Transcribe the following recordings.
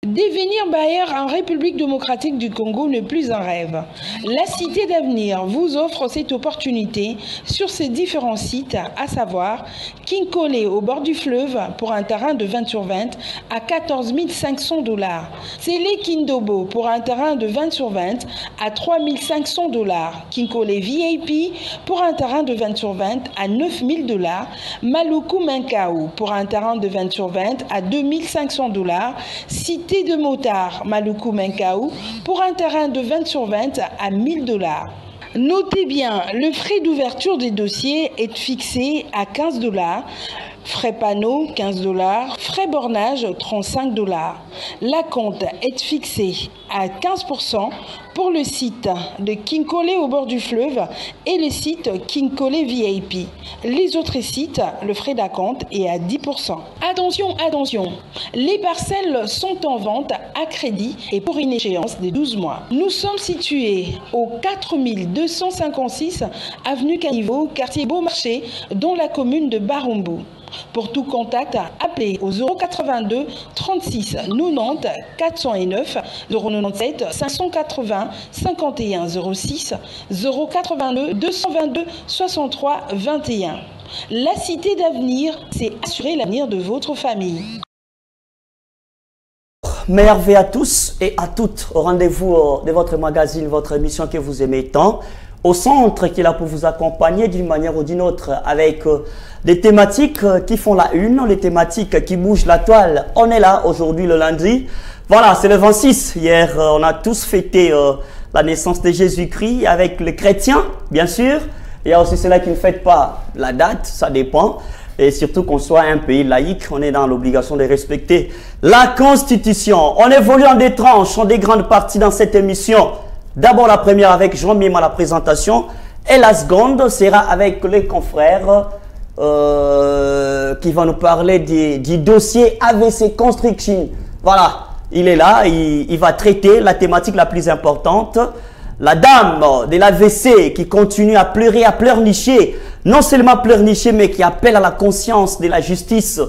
Devenir bailleur en République démocratique du Congo n'est plus un rêve. La Cité d'Avenir vous offre cette opportunité sur ses différents sites, à savoir Kinkole au bord du fleuve pour un terrain de 20 sur 20 à 14 500 $. Télé Kindobo pour un terrain de 20 sur 20 à 3 500 $. Kinkole VIP pour un terrain de 20 sur 20 à 9 000 $. Maluku Menkau pour un terrain de 20 sur 20 à 2 500 $. Cité de Motard, Maluku Menkau, pour un terrain de 20 sur 20 à 1 000 $. Notez bien, le frais d'ouverture des dossiers est fixé à 15 $. Frais panneau, 15 $. Frais bornage, 35 $. La compte est fixée à 15% pour le site de Kinkole au bord du fleuve et le site Kinkole VIP. Les autres sites, le frais d'acompte est à 10%. Attention, attention, les parcelles sont en vente à crédit et pour une échéance de 12 mois. Nous sommes situés au 4256 avenue Caniveau, quartier Beaumarchais, dans la commune de Barumbu. Pour tout contact, appelez au 082 36 90 409 097 580 51 06 082 222 63 21. La Cité d'Avenir, c'est assurer l'avenir de votre famille. Merveille à tous et à toutes au rendez-vous de votre magazine, votre émission que vous aimez tant. Au centre qui est là pour vous accompagner d'une manière ou d'une autre avec des thématiques qui font la une, les thématiques qui bougent la toile. On est là aujourd'hui le lundi. Voilà, c'est le 26. Hier, on a tous fêté la naissance de Jésus-Christ avec les chrétiens, bien sûr. Il y a aussi ceux-là qui ne fêtent pas la date, ça dépend. Et surtout qu'on soit un pays laïque, on est dans l'obligation de respecter la Constitution. On évolue en des tranches, en des grandes parties dans cette émission. D'abord la première avec Jean Mime à la présentation et la seconde sera avec les confrères qui vont nous parler du dossier AVC Construction. Voilà, il est là, il va traiter la thématique la plus importante. La dame de l'AVC qui continue à pleurer, à pleurnicher, non seulement pleurnicher mais qui appelle à la conscience de la justice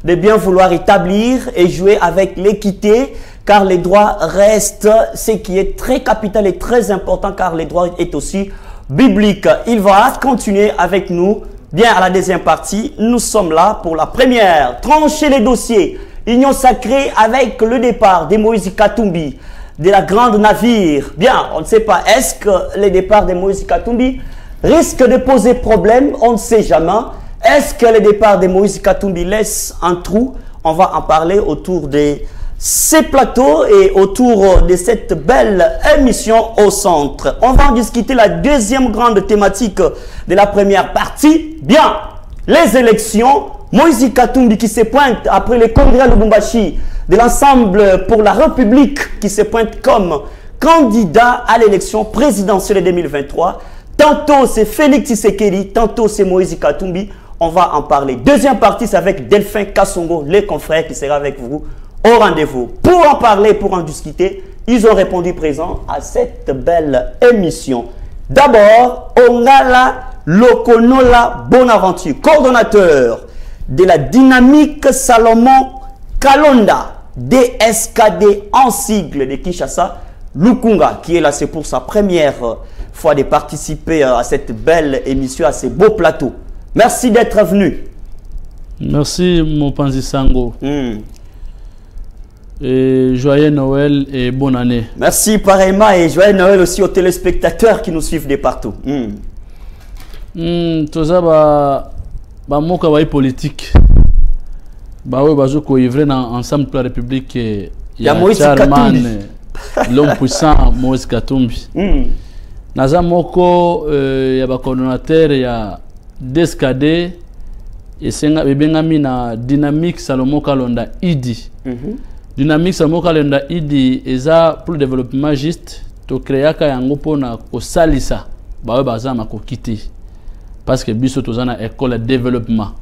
de bien vouloir établir et jouer avec l'équité. Car les droits restent ce qui est très capital et très important car les droits est aussi biblique. Il va continuer avec nous. Bien à la deuxième partie, nous sommes là pour la première. Trancher les dossiers. Union sacrée avec le départ de Moïse Katumbi, de la grande navire. Bien, on ne sait pas. Est-ce que le départ de Moïse Katumbi risque de poser problème? On ne sait jamais. Est-ce que le départ de Moïse Katumbi laisse un trou? On va en parler autour des ces plateaux et autour de cette belle émission au centre. On va en discuter la deuxième grande thématique de la première partie. Bien, les élections. Moïse Katumbi qui se pointe après le congrès de Lubumbashi de l'Ensemble pour la République qui se pointe comme candidat à l'élection présidentielle 2023. Tantôt c'est Félix Tshisekedi, tantôt c'est Moïse Katumbi. On va en parler. Deuxième partie, c'est avec Delphin Kassongo, les confrères qui sera avec vous au rendez-vous. Pour en parler, pour en discuter, ils ont répondu présent à cette belle émission. D'abord, Ongala Lokonola Bonaventure, coordonnateur de la dynamique Salomon Kalonda, DSKD en sigle de Kinshasa, Lukunga, qui est là, c'est pour sa première fois de participer à cette belle émission, à ces beaux plateaux. Merci d'être venu. Merci, mon Panzi Sango. Et joyeux Noël et bonne année. Merci pareillement et joyeux Noël aussi aux téléspectateurs qui nous suivent de partout. Tout ça, bah mon travail politique. Bah oui, bah je couvre dans ensemble pour la République. Il y a Moïse Katumbi, l'homme puissant Moïse Katumbi. Naza moko il y a coordonnateur, il y a DSKD et c'est na dynamique Salomon Kalonda ID. Dynamique Salomon Kalonda ID eza pour le développement juste to créer ka yango pona ko salisa ba baza mako kiti parce que biso tozana école de développement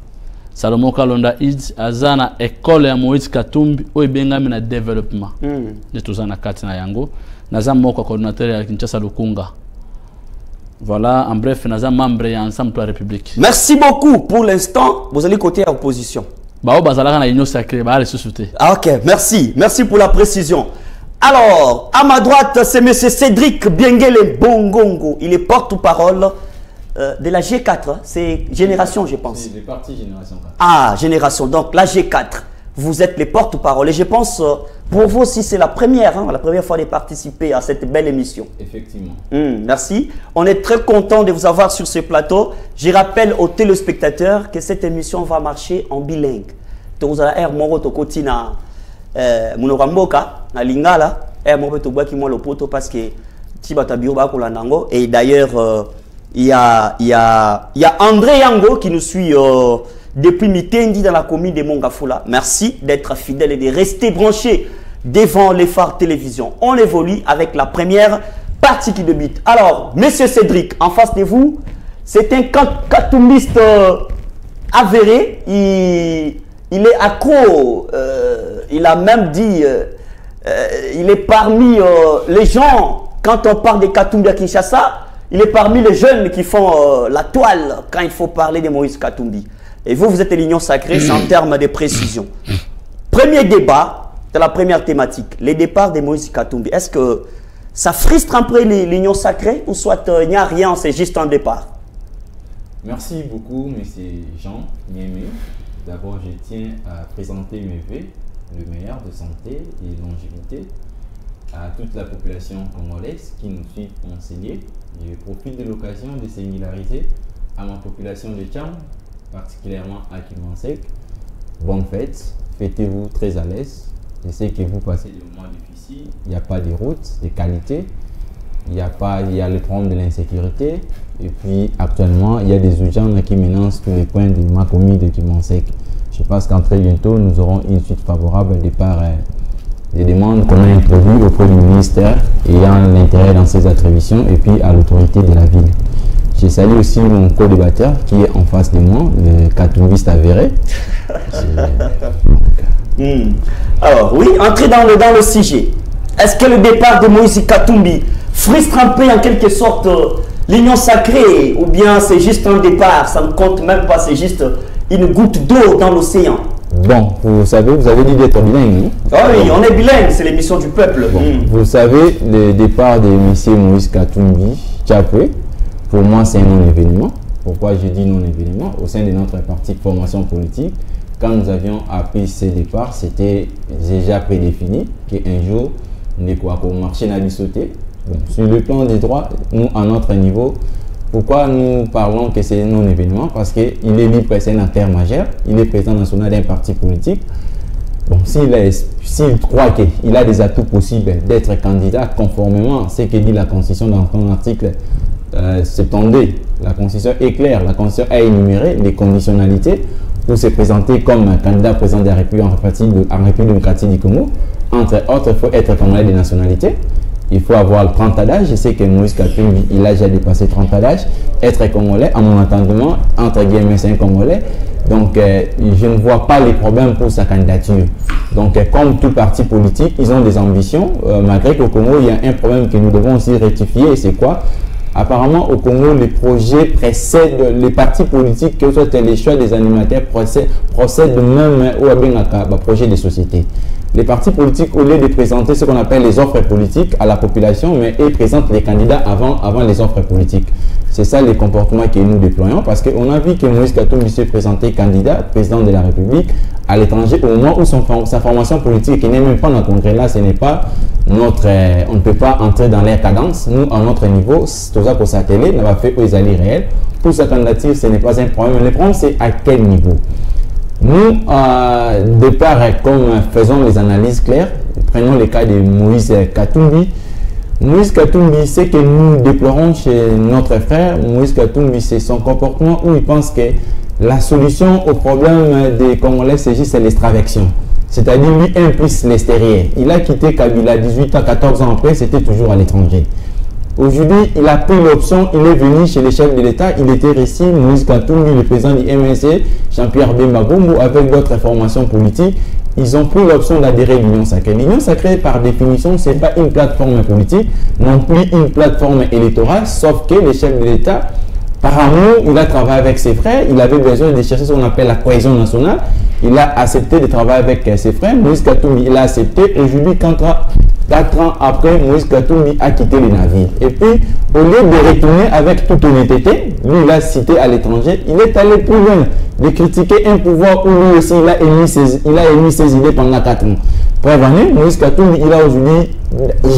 Salomon Kalonda ID azana école ya Moïse Katumbi o ebengami na développement de tozana kati na yango naza moko coordinateur ya Kinshasa Lukunga. Voilà, en bref, nous sommes membres ensemble pour la République. Merci beaucoup. Pour l'instant, vous allez côté opposition. Ok, merci. Merci pour la précision. Alors, à ma droite, c'est M. Cédric Biengele Bongongo. Il est porte-parole de la G4. C'est Génération, je pense. C'est le parti Génération 4. Ah, Génération. Donc, la G4. Vous êtes les porte-parole. Et je pense, pour vous aussi, c'est la première fois de participer à cette belle émission. Effectivement. Merci. On est très content de vous avoir sur ce plateau. Je rappelle aux téléspectateurs que cette émission va marcher en bilingue. Vous allez air moro to kotina munokamboka na lingala air moro to baki mo lopoto parce que tibata bio ba ko lanango. Et d'ailleurs il y a André Yango qui nous suit depuis Mitendi dans la commune de Mongafula. Merci d'être fidèle et de rester branché devant les phares télévision. On évolue avec la première partie qui débute. Alors, Monsieur Cédric, en face de vous, c'est un katoumiste avéré. Il est accro. Il a même dit, il est parmi les gens, quand on parle de Katumbi à Kinshasa, il est parmi les jeunes qui font la toile quand il faut parler de Moïse Katumbi. Et vous, vous êtes l'union sacrée, c'est en termes de précision. Premier débat de la première thématique, les départs de Moïse Katumbi. Est-ce que ça frustre un peu l'union sacrée ou soit il n'y a rien, c'est juste un départ? Merci beaucoup, M. Jean Niémé. D'abord, je tiens à présenter mes vœux, le meilleur de santé et de longévité à toute la population congolaise qui nous suit enseigner. Je profite de l'occasion de singulariser à ma population de Tcham, particulièrement à Kimansek. Bonne fête, fêtez-vous très à l'aise. Je sais que vous passez des moments difficiles, il n'y a pas de routes de qualité, il y a le problème de l'insécurité, et puis actuellement il y a des urgences qui menacent tous les points de ma commune de Kimansek. Je pense qu'en très bientôt nous aurons une suite favorable de par des demandes qu'on a introduites auprès du ministère ayant l'intérêt dans ses attributions et puis à l'autorité de la ville. Je salue aussi mon co-débatteur qui est en face de moi, le katumbiste avéré. Alors oui, entrer dans le sujet. Est-ce que le départ de Moïse Katumbi frustre un peu en quelque sorte l'union sacrée ou bien c'est juste un départ, ça ne compte même pas, c'est juste une goutte d'eau dans l'océan? Bon, vous savez, vous avez dit d'être bilingue, non? Ah oui, on est bilingue, c'est l'émission du peuple. Bon, vous savez, le départ de M. Moïse Katumbi, Tchapé, pour moi, c'est un non-événement. Pourquoi je dis non-événement? Au sein de notre parti de formation politique, quand nous avions appris ce départ, c'était déjà prédéfini qu'un jour, nous allons marcher n'a sauté. Bon, sur le plan des droits, nous, à notre niveau, pourquoi nous parlons que c'est un non-événement? Parce qu'il est libre, c'est un acteur majeur, il est président national d'un parti politique. Bon, s'il croit qu'il a des atouts possibles d'être candidat conformément à ce que dit la Constitution dans son article 72, la Constitution est claire, la Constitution a énuméré les conditionnalités pour se présenter comme candidat président de la République en République démocratique du Congo. Entre autres, il faut être congolais de nationalité. Il faut avoir le 30 ans d'âge. Je sais que Moïse Katumbi, il a déjà dépassé 30 ans d'âge. Être congolais, à mon entendement, entre guillemets, c'est un congolais. Donc, je ne vois pas les problèmes pour sa candidature. Donc, comme tout parti politique, ils ont des ambitions. Malgré qu'au Congo, il y a un problème que nous devons aussi rectifier. Et c'est quoi? Apparemment, au Congo, les projets précèdent les partis politiques, que ce soit les choix des animateurs, procèdent même au projet de société. Les partis politiques, au lieu de présenter ce qu'on appelle les offres politiques à la population, mais ils présentent les candidats avant les offres politiques. C'est ça les comportements que nous déployons, parce qu'on a vu que Moïse Katumbi s'est présenté candidat, président de la République, à l'étranger, au moment où sa formation politique, qui n'est même pas dans le congrès là, ce n'est pas notre... on ne peut pas entrer dans leur cadence. Nous, à notre niveau, tout ça pour sa télé, n'a pas fait aux alliés réels. Pour sa candidature, ce n'est pas un problème. Le problème, c'est à quel niveau? Nous, de part, comme faisons les analyses claires, prenons le cas de Moïse Katumbi. Moïse Katumbi, ce que nous déplorons chez notre frère, Moïse Katumbi, c'est son comportement où il pense que la solution au problème des Congolais, c'est juste l'extraversion. C'est-à-dire, lui, un plus l'extérieur. Il a quitté Kabila 18 ans, 14 ans après, c'était toujours à l'étranger. Aujourd'hui, il a pris l'option, il est venu chez les chefs de l'État, il était ici, Moïse Katumbi, le président du MNC, Jean-Pierre Bemba Gombo, avec d'autres formations politiques, ils ont pris l'option d'adhérer à l'Union sacrée. L'Union sacrée, par définition, ce n'est pas une plateforme politique, non plus une plateforme électorale, sauf que les chefs de l'État Par amour, il a travaillé avec ses frères. Il avait besoin de chercher ce qu'on appelle la cohésion nationale. Il a accepté de travailler avec ses frères. Moïse Katumbi, il a accepté. Aujourd'hui, 4 ans après, Moïse Katumbi a quitté le navire. Et puis, au lieu de retourner avec toute honnêteté, lui, il a cité à l'étranger, il est allé plus loin de critiquer un pouvoir où lui aussi, il a émis ses idées pendant 4 ans. Preuve année, Moïse Katumbi, il a aujourd'hui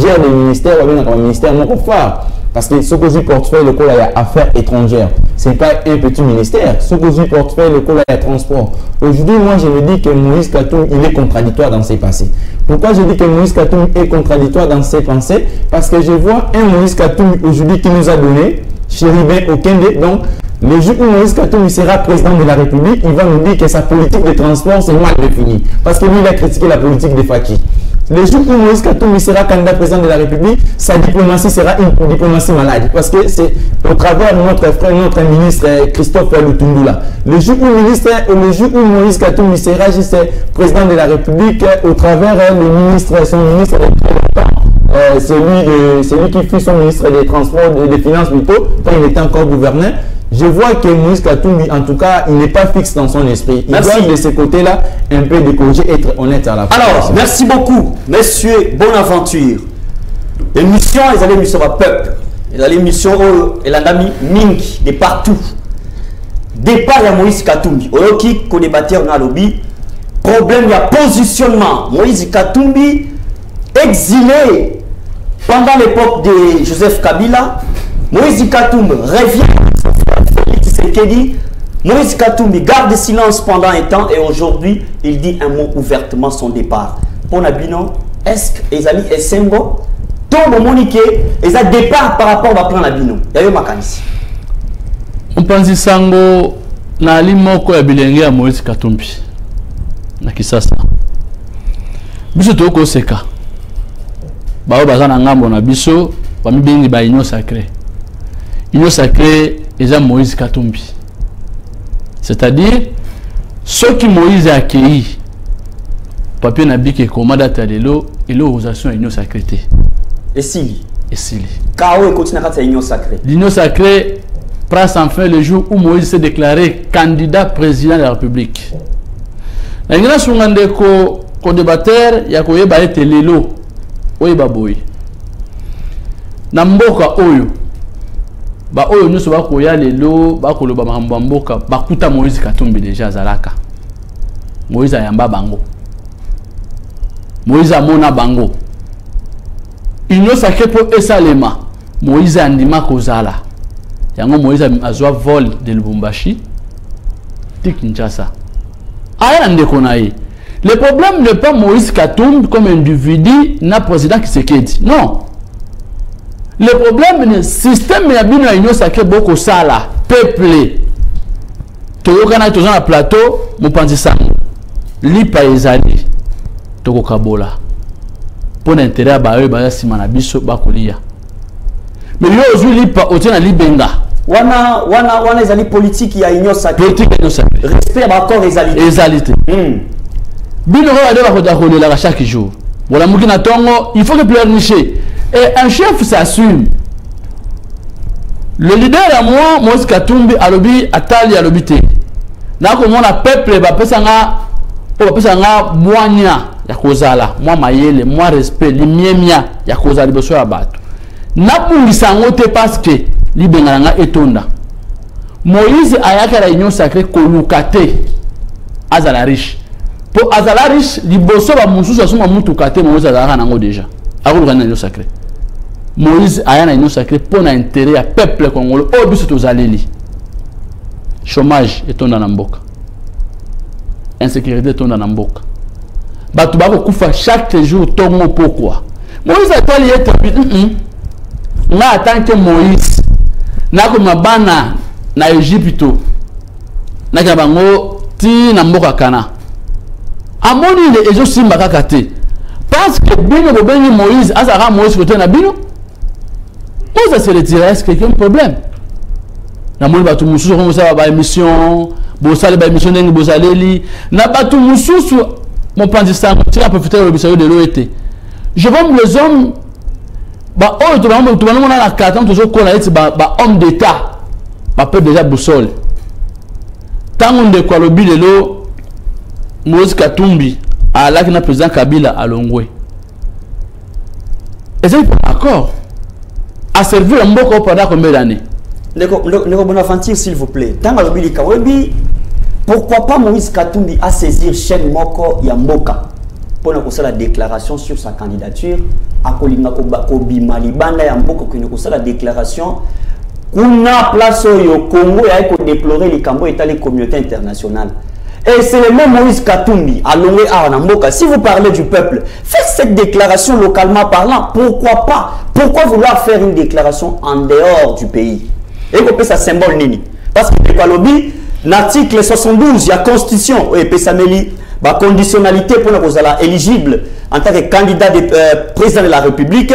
gère le ministère, ou bien le ministère non phare. Parce que ce que je portefeuille, le il y a affaires étrangères. Ce n'est pas un petit ministère. Ce que je portefeuille, le il y a transport. Aujourd'hui, moi, je me dis que Moïse Katumbi, il est contradictoire dans ses passés. Pourquoi je dis que Moïse Katumbi est contradictoire dans ses pensées? Parce que je vois un Moïse Katumbi aujourd'hui qui nous a donné, Chéribin Okende, donc, le jour où Moïse Katumbi sera président de la République, il va nous dire que sa politique de transport, c'est mal définie. Parce que lui, il a critiqué la politique de Faki. Le jour où Moïse Katumbi sera candidat président de la République, sa diplomatie sera une diplomatie malade. Parce que c'est au travers de notre frère, notre ministre Christophe Lutundula. Le jour où Moïse Katumbi sera juste président de la République, au travers le ministre, son ministre celui qui fut son ministre des Transports, des Finances plutôt, quand il était encore gouverneur, je vois que Moïse Katumbi, en tout cas, il n'est pas fixe dans son esprit. Il doit de ce côté-là un peu de congé, être honnête à la fois. Alors, merci beaucoup, messieurs, bonne aventure. L'émission, ils allaient émission au peuple. Ils allaient émission et la dame Ming de partout. Départ à Moïse Katumbi. Oyoki, co-débatteur dans le lobby. Problème, il y a positionnement. Moïse Katumbi, exilé pendant l'époque de Joseph Kabila. Moïse Katumbi revient. Moïse Katumbi garde silence pendant un temps et aujourd'hui il dit un mot ouvertement son départ. Pour Nabino, est-ce que les amis Essengo tombe Monique et ça départ par rapport à plan Nabino? Yayo makanisi. On pense sango na limoko ya bilenge ya Moïse Katumbi na Kisasa. Biso toko seka. Bao bazana ngambo na biso ba mibengi ba union sacrée. Union sacrée et Moïse Katumbi. C'est-à-dire, ceux qui Moïse a accueilli, papier n'a dit que commanda talelo et l'organisation union sacrée. Et si? Et si? Car on continue à l'union sacrée. L'union sacrée prend enfin le jour où Moïse s'est déclaré candidat président de la République. La grâce au Ngandeko, co-débatteur, il y a quoi ba été lelo, oye baboy. Namboka oyo. Ba oyo nyuso bakoya lelo bakoloba makambo mboka bakuta Moïse Katumbi déjà zalaka. Moïse ayamba bango. Moïse amona bango. Union sacrée pour esalema. Moïse andima kozala. Yango Moïse azwa vol de Lubumbashi. Kinshasa. Aya ndeko naye. Le problème n'est pas Moïse Katumbi comme individu na président Tshisekedi. Non. Le problème est le système de l'union sacrée beaucoup ça là, peuplé. Toyokana tous na plateau, mon pensant. Lipa ezali. Toko kabola. Pour l'intérêt ba eux ba simana biso ba kolia. Mais yo aujourd'hui lipa otena libenga. Wana ezali politique ya union sacrée. Politique union sacrée. Respect encore ezalité. Ezalité. Bino ko ade ba ko dakolela chaque jour. Voilà mukina tongo, il faut que pleurnicher. Et un chef s'assume. Le leader à moi, Moïse Katumbi, alobi atali alobité. Na ko mona peuple ba pesanga mwanya ya kozala, moi mayele, moi respect, limiemia ya kozala liboso ya bato. Na pungisa ngote parce que libenganga etonda. Moïse ayaka la union sacrée kolukate azala riche. Pour azala riche liboso ba mususu asuma mutukate Moïse azala nango déjà. Akoluka na union sacrée. Moïse a une union sacrée pour l'intérêt à peuple congolais. Oh, biso tozaleli. Chômage est dans Namboka. Insécurité est dans Namboka. Batu bako kufa chaque jour tomo pourquoi. Moïse a pas lié na tant que Moïse na ko mabana na Égypte na kabango ti Namboka kana. Amoni le ejo simba kakate. Parce que bino bobengi Moïse azara Moïse côté na bino. Pose se retirer, est-ce qu'il y a un problème? Na moni batu mususu comme ça ba émission, bo sale ba émission ndenge bo saleli, na batu mususu mon pandistan, tu as profité de l'obissaire de l'OET. Je vois les hommes ba oh tu vas na 4 ans toujours qu'on a été ba homme d'état. Papa déjà boussole. Tant on de quoi le bilelo, Moïse Katumbi, à la président Kabila à Longwe. Et c'est d'accord. A servi un mot pendant combien d'années? Le Bonaventure, s'il vous plaît. Tant que le Bili Kawebi, pourquoi pas Moïse Katumbi a saisir Chen Moko Yamboka pour la déclaration sur sa candidature à Kolinga Kobi Malibanda Yamboka qui a la déclaration qu'on a place au Congo et a déplorer les Cambo et les communautés internationales. Et c'est le même Moïse Katumbi à Longwe Aranamboka. Si vous parlez du peuple, faites cette déclaration localement parlant. Pourquoi pas? Pourquoi vouloir faire une déclaration en dehors du pays? Et qu'on peut ça symbole nini? Parce que le l'article 72, il y a constitution et Pessameli, la conditionnalité pour nous éligible en tant que candidat de président de la République.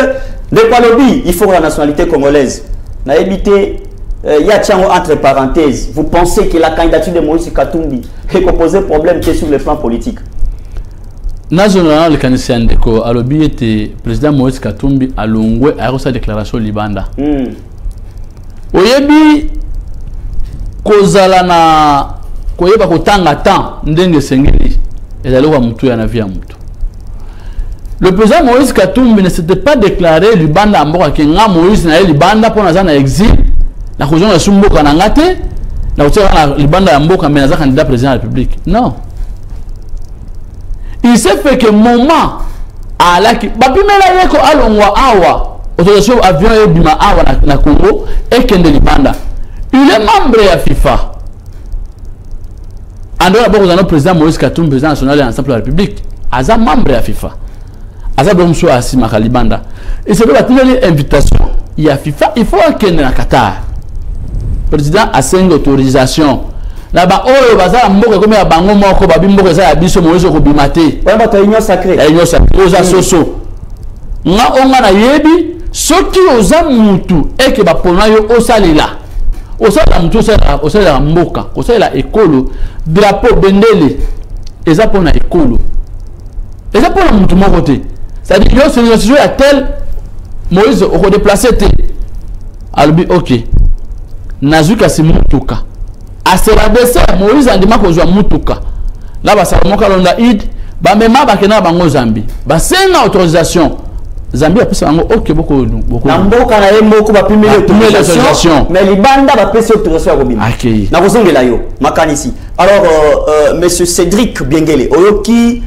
Il faut la nationalité congolaise. Na évité, il y a entre parenthèses. Vous pensez que la candidature de Moïse Katumbi est posé problème que sur le plan politique? National le Canadien Ndeko alobi était président Moïse Katumbi à Longwe a reçu sa déclaration Libanda. Oyebi kozala na koyeba kotanga temps ndenge sengeli ezali wa mutu ya na vie ya mutu. Le président Moïse Katumbi ne s'était pas déclaré Libanda mboka ke nga Moïse na Libanda pour na exil na kozonga sumboka na ngate na kotia na Libanda ya mboka mais na candidat président de la République. Non. Il s'est fait que moment à la qui babimela yeko alongwa awa autorisation avion et bima awa na Congo et kende Libanda. Il est membre de la FIFA. En dehors d'abord, le président Moïse Katumbi, président national de l'Assemblée de la République, il est membre de la FIFA. Il est membre de la Libanda. Et c'est pour la invitation. Il y a FIFA, il faut qu'il y ait un Qatar. Le président a signé l'autorisation. Là-bas, oh, bazar mboka comme ya bango moko babi mboka za ya biso Moïse ko bimate. Ouais, ba ta union sacrée. La union sacrée. Oza soso. Nga onga na yebi, soki oza mutu eke ba pona yo osalela. Osala mutu osala mboka, osala ekolo, drapeau bendele. Eza pona ekolo. Eza pona mutu moko te. C'est-à-dire yo c'est une situation à tel Moïse au déplacer te. Albi OK. Nazuka si mutuka. Asera dese Moïse andima ko zwa mutuka. Là ba salamoka londa id, ba mema ba kena bango Zambi. Ba senga autorisation. Zambi a pesa bango OK beaucoup. Na mboka na yemoko ba pimeli autorisation. Mais Libanda ba pesa autorisation ko bima. OK. Na kozongela yo makanisi. Alors monsieur Cédric Biengele Oyoki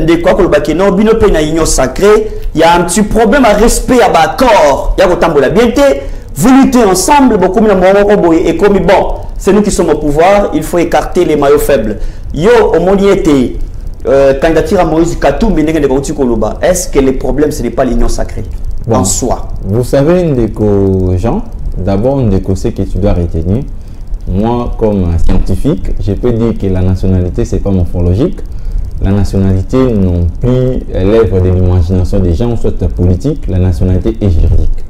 ndekwa ko bakeno bino pe na union sacrée, il y a un petit problème à respect à accord. Ya ko tambola bien té. Vous luttez ensemble, beaucoup de et comme bon, c'est nous qui sommes au pouvoir, il faut écarter les maillots faibles. Yo, au monde y était, candidature à Moïse Katumbi, est-ce que le problème, ce n'est pas l'union sacrée en soi? Vous savez, Ndeko Jean, d'abord, Ndeko, ce que tu dois retenir. Moi, comme scientifique, je peux dire que la nationalité, ce n'est pas morphologique. La nationalité non plus l'œuvre de l'imagination des gens, soit politique, la nationalité est juridique.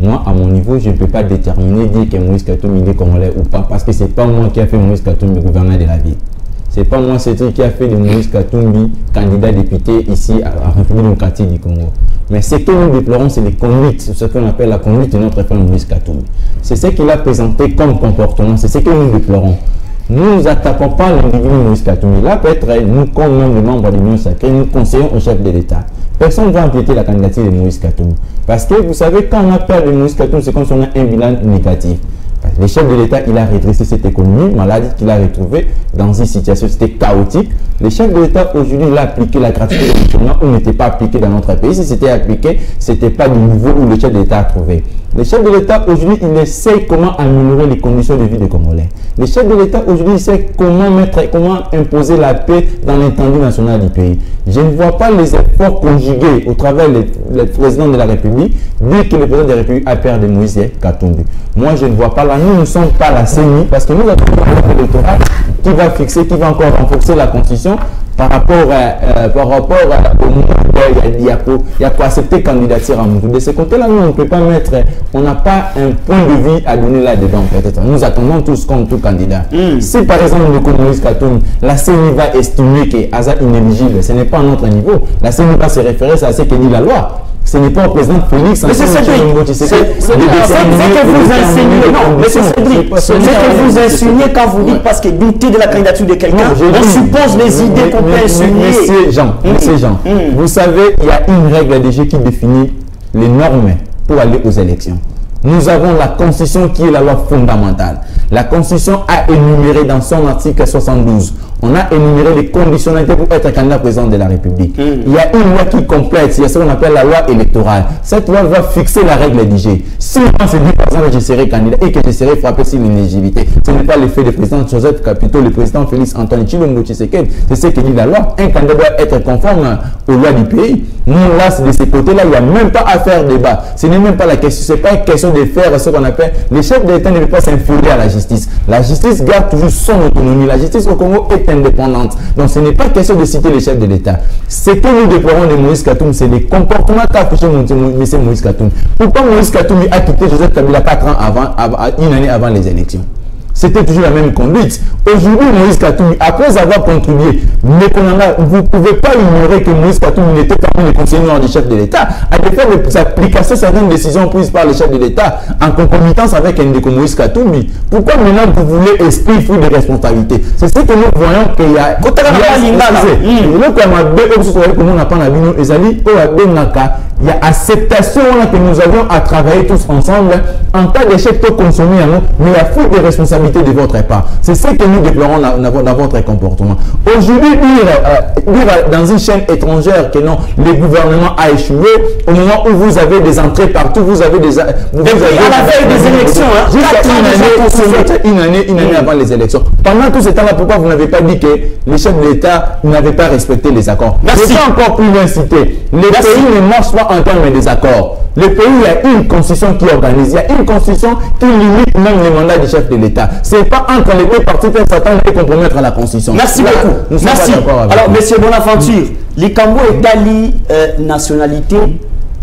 Moi, à mon niveau, je ne peux pas déterminer, dire que Moïse Katumbi est congolais ou pas, parce que ce n'est pas moi qui a fait Moïse Katumbi gouverneur de la ville. Ce n'est pas moi, c'est lui qui a fait de Moïse Katumbi candidat député ici à la République démocratique du Congo. Mais ce que nous déplorons, c'est les conduites, ce qu'on appelle la conduite de notre frère Moïse Katumbi. C'est ce qu'il a présenté comme comportement, c'est ce que nous déplorons. Nous ne attaquons pas l'individu Moïse Katumbi. Là, peut-être nous, comme membres de l'Union sacrée, nous conseillons au chef de l'État. Personne ne va empiéter la candidature de Moïse Katumbi. Parce que vous savez, quand on a peur de Moïse Katumbi, c'est quand on a un bilan négatif. Le chef de l'État, il a redressé cette économie maladie qu'il a retrouvée dans une situation, c'était chaotique. Le chef de l'État, aujourd'hui, il a appliqué la gratuité de fonctionnement où n'était pas appliqué dans notre pays. Si c'était appliqué, ce n'était pas du niveau où le chef de l'État a trouvé. Le chef de l'État, aujourd'hui, il essaie comment améliorer les conditions de vie des Congolais. Le chef de l'État, aujourd'hui, il sait comment imposer la paix dans l'étendue nationale du pays. Je ne vois pas les efforts conjugués au travers le président de la République, dire que le président de la République a perdu Moïse Katumbi. Moi, je ne vois pas là. Nous ne sommes pas la CENI parce que nous avons un électorat qui va fixer, qui va encore renforcer la Constitution par rapport au moment où il y a pour accepter candidature à Moutou. De ce côté-là, nous, on ne peut pas mettre, on n'a pas un point de vue à donner là-dedans, peut-être. Nous attendons tous comme tout candidat. Si par exemple, le Moïse Katumbi, la CENI va estimer que Aza inéligible, ce n'est pas à notre niveau. La CENI va se référer à ce que dit la loi. ce n'est pas au président Félix. Mais c'est ce que vous insinuez. Non, mais c'est Cédric. Ce que vous insinuez quand vous dites parce que douter de la candidature de quelqu'un, on suppose les idées qu'on peut insinuer. Monsieur Jean, vous savez, il y a une règle des jeux qui définit les normes pour aller aux élections. Nous avons la Constitution qui est la loi fondamentale. La Constitution a énuméré dans son article 72, on a énuméré les conditionnalités pour être candidat président de la République. Il y a une loi qui complète, il y a ce qu'on appelle la loi électorale. Cette loi va fixer la règle du jeu. Si on se dit par exemple que je serai candidat et que je serai frappé sur l'inéligibilité, ce n'est pas l'effet du président Joseph Capito, le président Félix Antoine Tshilombo Tshisekedi, c'est ce que dit la loi. Un candidat doit être conforme aux lois du pays. Nous, là, de ce côté-là, il n'y a même pas à faire débat. Ce n'est même pas la question, ce n'est pas une question de faire ce qu'on appelle, les chefs d'État ne peuvent pas s'infiltrer à la justice. La justice garde toujours son autonomie. La justice au Congo est indépendante. Donc ce n'est pas question de citer les chefs de l'État. Ce que nous déplorons de Moïse Katumbi, c'est les comportements qu'a affiché M. Moïse Katumbi. Pourquoi Moïse Katumbi a quitté Joseph Kabila 4 ans avant, une année avant les élections? C'était toujours la même conduite. Aujourd'hui, Moïse Katumbi, après avoir contribué, vous ne pouvez pas ignorer que Moïse Katumbi n'était pas le conseiller noir du chef de l'État, à faire les applications certaines décisions prises par le chef de l'État en concomitance avec Ndeko Moïse Katumbi. Pourquoi maintenant vous voulez esprit fou de responsabilité? C'est ce que nous voyons qu'il y a. Il y a acceptation que nous avions à travailler tous ensemble en tant que chef de consommer, mais il y a faute de responsabilité de votre part. C'est ce que nous déplorons dans votre comportement. Aujourd'hui, dire dans une chaîne étrangère que non, le gouvernement a échoué, au moment où vous avez des entrées partout, vous avez des... à la veille des élections, une année avant les élections. Pendant tout ce temps-là, pourquoi vous n'avez pas dit que les chefs de l'État n'avaient pas respecté les accords? Je vais encore plus loin citer. Les pays ne marchent pas en termes des accords. Le pays, il y a une constitution qui organise, il y a une constitution qui limite même les mandats du chef de l'État. Ce n'est pas entre les deux parties qui s'attendent à compromettre la constitution. Merci beaucoup. Merci. Alors, M. Bonaventure, les Cambo est d'ali nationalité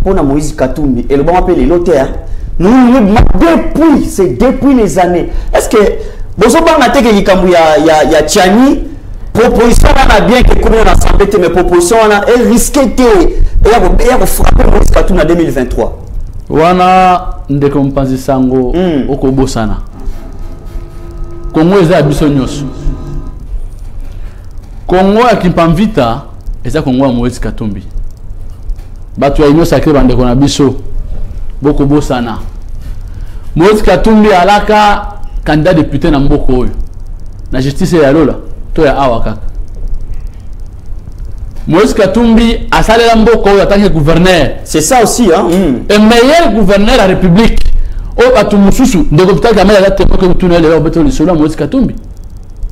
pour Moïse Katumbi. Et le bon appel est l'auteur. Nous, depuis les années. Est-ce que vous avez dit que il y a Tchani, proposition on a bien que nous avons assemblé, mais proposition on a risqué de frapper Moïse Katumbi en 2023. Wana ndekompanzi sango okobosana. Congo eza biso nyonso. Congo akimpamvita eza Congo ya Moïse Katumbi. Bato ya nyonso akre bandeko na biso bokobosana. Moïse Katumbi alaka candidat député na mboko oyo. Na justice ya lola to ya awa kaka. Moïse Katumbi a salé la mboko en tant que gouverneur. C'est ça aussi, hein. Un meilleur gouverneur de la République. Au Batumususu, de l'hôpital Kamel a été que vous tournez les hôpitaux de Sola, Moïse Katumbi.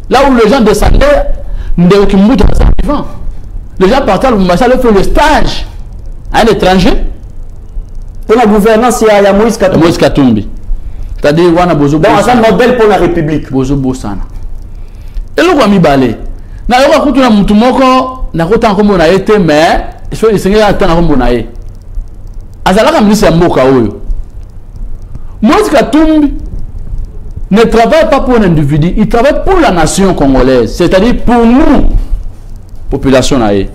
Là où les gens descendaient, les gens partaient au Massa, ils font le stage à un étranger. Pour la gouvernance, il y a Moïse Katumbi. Moïse Katumbi. C'est-à-dire, on a besoin de. C'est un modèle pour la République. Bozo Bossana. Et le roi Mibale. Na yoka kutu na mutu moko na kota nkombo na été mais il faut essayer à tana nkombo na ye. Azalaka ministre ya mboka oyo. Moïse Katumbi ne travaille pas pour un individu, il travaille pour la nation congolaise, c'est-à-dire pour nous population na ye.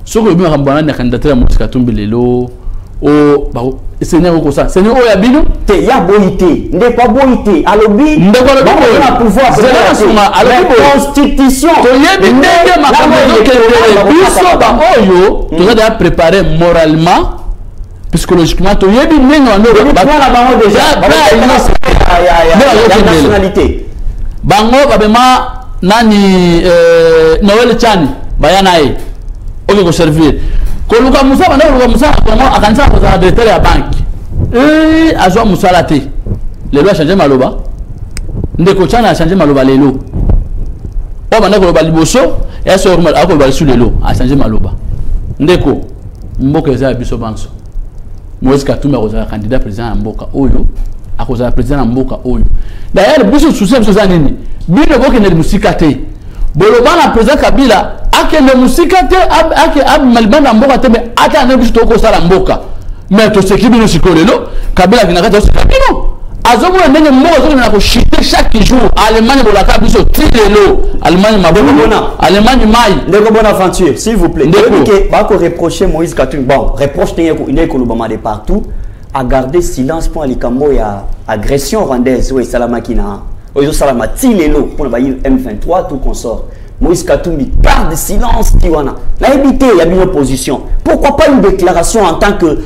Ce que bien rambana na candidature ya Moïse Katumbi lelo o ba Seigneur ko ça Seigneur o ya bino te ya boité n'est pas boité alobi na pouvoir la constitution to yebi ndenge makambo ke biso ba oyo to doit préparer moralement psychologiquement to yebi ndenge wana ba la bango déjà la nationalité bango babema nani Noël Chani bayanae oke ko servir Koluka Moussa, Koluka Moussa, a candidat à directeur de la banque. Et à Joa Moussa Laté. Les lois ont changé Maloba. Ndeko Chan a changé Maloba les lots. Or, maintenant, Koloba Liboso, et à ce moment là, Koloba sous les lots, a changé Maloba. Ndeko, Mboka Eza Biso Banso. Moïse Katumbi a candidat président à Mboka Oyo. A cause de président à Mboka Oyo. D'ailleurs, Biso Soussem Sozanini, Bino Boke ne Moussikate. Boloba la président Kabila. Ake le musikate ake ab malbana mboka tebe ata ne biso ko sala mboka mais to seki bino sikolelo Kabila kinakata sikabino azomona ndenge moko na ko chiter chaque jour Allemagne bolaka biso tilelo Allemagne mabona Allemagne mai ndeko bonne aventure s'il vous plaît ndeko ba ko reprocher Moïse Katumbi bon reproche ndeko lobama de partout à garder silence pour likambo ya agression rwandaise oui salamaki na oyo salama tilelo pour ba M23 tout consort Moïse Katumbi garde de silence Tiwana. La évité, il y a une opposition. Pourquoi pas une déclaration en tant que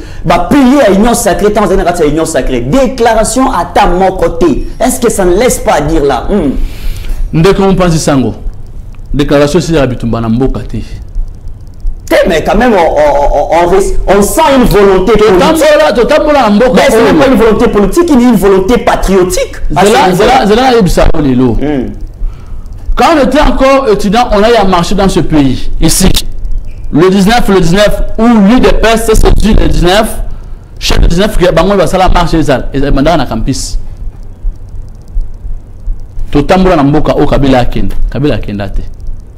pilier à l'union sacrée, tant que l'union sacrée. Déclaration à ta mon côté. Est-ce que ça ne laisse pas dire là? Dès qu'on pense Sango, déclaration c'est la bitumba na mboka te. Mais quand même, on sent une volonté politique. Mais ce n'est pas une volonté politique, il y a une volonté patriotique. Quand on était encore étudiant, on a marché dans ce pays, ici. Le 19, où lui de peste, c'est le 19, chaque 19, il va ça la marche et dans la campus. Tout le monde au Kabila Kendate.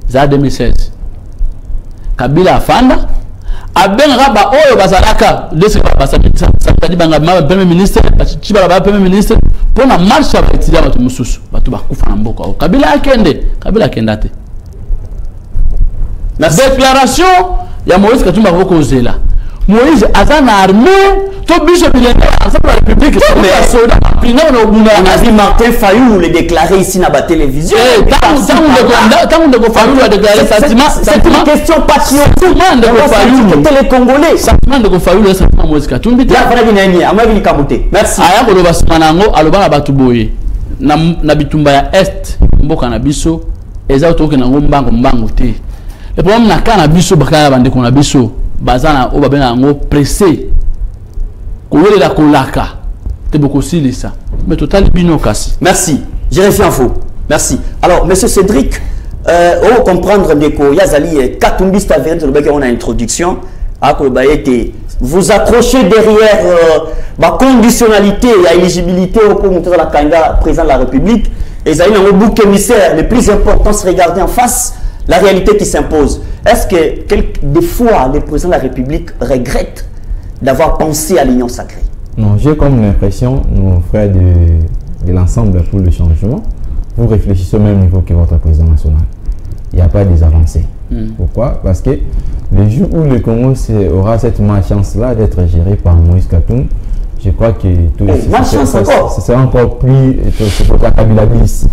Ça 2016. Kabila Fanda. Aben Raba Oyo Bazalaka, c'est-à-dire que Premier ministre, Premier ministre, pour la marche à l'étudiant, Kabila Kendate. La déclaration, il y a Moïse Katumbi a causé là. Moïse a une armée, tout bishop militaire, ensemble la République. On a vu Martin Fayou le déclarer ici dans la télévision. Tant que Fayou a déclaré c'est une question patriotique. C'était les Congolais. Sentiment de Fayou, c'est sentiment Moïse Katumbi. Merci. Aya ko loba simanango aloba batu boye. Na bitumba ya est, mboka na biso, eza to ke na mbango te. Le problème na kana biso bakaya bande ko na biso. Bazana obabena ngo pressé koyele la kolaka te beaucoup silisa mais total bino kasi. Merci, je reviens à vous. Merci. Alors monsieur Cédric, on comprendre ndeko yazali Katumbi Staverne le bec on a introduction à Kolobaete vous accrochez derrière la conditionnalité et l'éligibilité au pour monter dans la candidat président de la République et ça un bouc émissaire le plus important c'est regarder en face la réalité qui s'impose. Est-ce que des fois, le président de la République regrette d'avoir pensé à l'union sacrée? Non, j'ai comme l'impression, nos frères de l'ensemble pour le changement, vous réfléchissez au même niveau que votre président national. Il n'y a pas des avancées. Pourquoi? Parce que le jour où le Congo aura cette malchance-là d'être géré par Moïse Katumbi, je crois que tout ce sera encore plus Kabila bis.